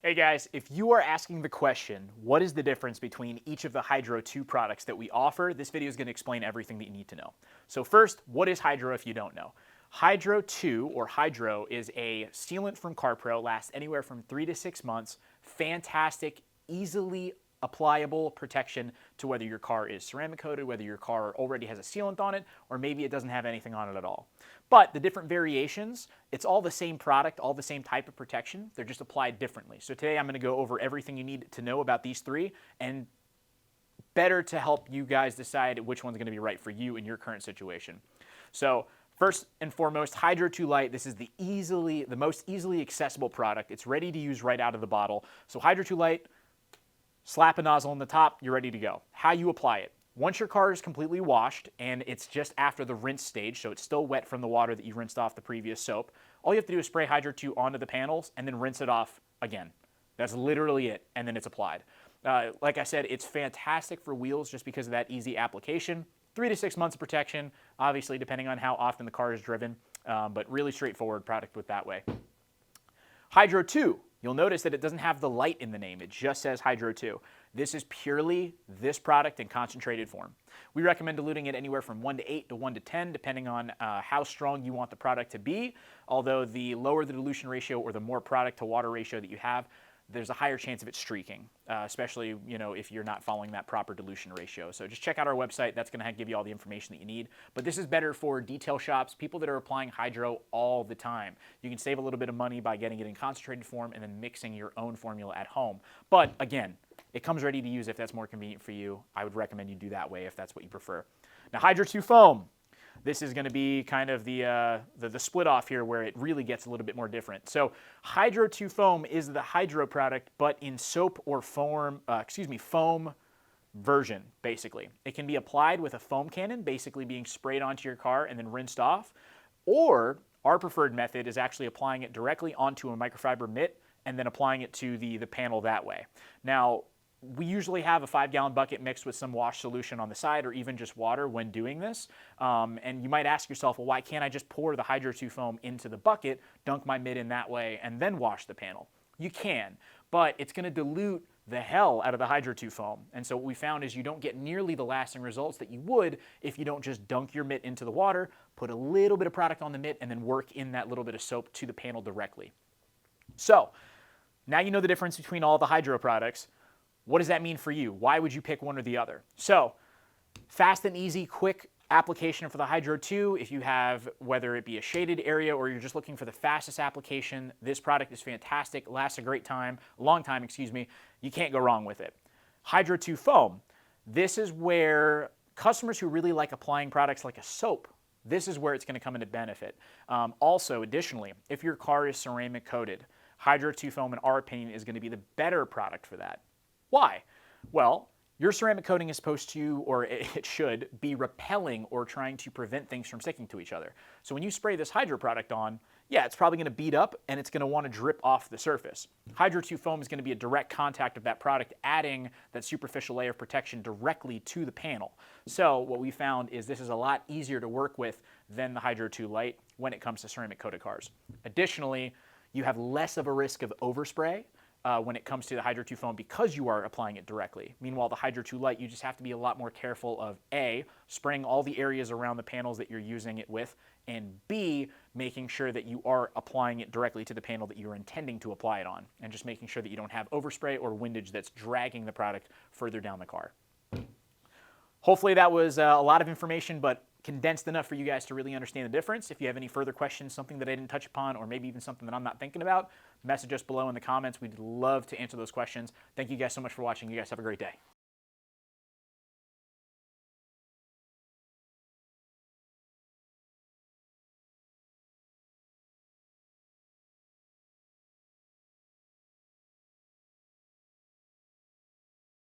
Hey guys, if you are asking the question, what is the difference between each of the Hydro2 products that we offer, this video is going to explain everything that you need to know. So first, what is Hydro if you don't know? Hydro2 or Hydro is a sealant from CARPRO, lasts anywhere from 3 to 6 months, fantastic, easily applicable protection to whether your car is ceramic coated, whether your car already has a sealant on it, or maybe it doesn't have anything on it at all. But the different variations, it's all the same product, all the same type of protection, they're just applied differently. So today I'm going to go over everything you need to know about these three, and better to help you guys decide which one's going to be right for you in your current situation. So first and foremost, Hydro2 Light. This is the most easily accessible product. It's ready to use right out of the bottle. So Hydro2 Light, slap a nozzle on the top, you're ready to go. How you apply it. Once your car is completely washed and it's just after the rinse stage, so it's still wet from the water that you rinsed off the previous soap, all you have to do is spray Hydro2 onto the panels and then rinse it off again. That's literally it, and then it's applied. Like I said, it's fantastic for wheels just because of that easy application. 3 to 6 months of protection, obviously depending on how often the car is driven, but really straightforward product with that way. Hydro2. You'll notice that it doesn't have the light in the name. It just says Hydro2. This is purely this product in concentrated form. We recommend diluting it anywhere from 1 to 8 to 1 to 10, depending on how strong you want the product to be. Although the lower the dilution ratio or the more product to water ratio that you have, there's a higher chance of it streaking, especially if you're not following that proper dilution ratio. So just check out our website. That's going to give you all the information that you need. But this is better for detail shops, people that are applying Hydro all the time. You can save a little bit of money by getting it in concentrated form and then mixing your own formula at home. But again, it comes ready to use if that's more convenient for you. I would recommend you do that way if that's what you prefer. Now, Hydro2 Foam. This is going to be kind of the split off here where it really gets a little bit more different. So Hydro2 Foam is the Hydro product, but in soap or foam version, basically. It can be applied with a foam cannon, basically being sprayed onto your car and then rinsed off. Or our preferred method is actually applying it directly onto a microfiber mitt and then applying it to the panel that way. Now, we usually have a 5-gallon bucket mixed with some wash solution on the side or even just water when doing this. And you might ask yourself, well, why can't I just pour the Hydro2 Foam into the bucket, dunk my mitt in that way, and then wash the panel? You can, but it's going to dilute the hell out of the Hydro2 Foam. And so what we found is you don't get nearly the lasting results that you would if you don't just dunk your mitt into the water, put a little bit of product on the mitt, and then work in that little bit of soap to the panel directly. So now you know the difference between all the Hydro products. What does that mean for you? Why would you pick one or the other? So, fast and easy, quick application for the Hydro2. If you have, whether it be a shaded area or you're just looking for the fastest application, this product is fantastic, lasts a long time, you can't go wrong with it. Hydro2 Foam. This is where customers who really like applying products like a soap, this is where it's going to come into benefit. Also, additionally, if your car is ceramic coated, Hydro2 Foam, in our opinion, is going to be the better product for that. Why? Well, your ceramic coating is supposed to, or it should, be repelling or trying to prevent things from sticking to each other. So when you spray this Hydro product on, yeah, it's probably going to bead up and it's going to want to drip off the surface. Hydro2 Foam is going to be a direct contact of that product, adding that superficial layer of protection directly to the panel. So what we found is this is a lot easier to work with than the Hydro2 Light when it comes to ceramic coated cars. Additionally, you have less of a risk of overspray when it comes to the Hydro2 Foam because you are applying it directly. Meanwhile, the Hydro2 Light, you just have to be a lot more careful of A, spraying all the areas around the panels that you're using it with, and B, making sure that you are applying it directly to the panel that you're intending to apply it on, and just making sure that you don't have overspray or windage that's dragging the product further down the car. Hopefully that was a lot of information, but condensed enough for you guys to really understand the difference. If you have any further questions, something that I didn't touch upon, or maybe even something that I'm not thinking about, message us below in the comments. We'd love to answer those questions. Thank you guys so much for watching. You guys have a great day.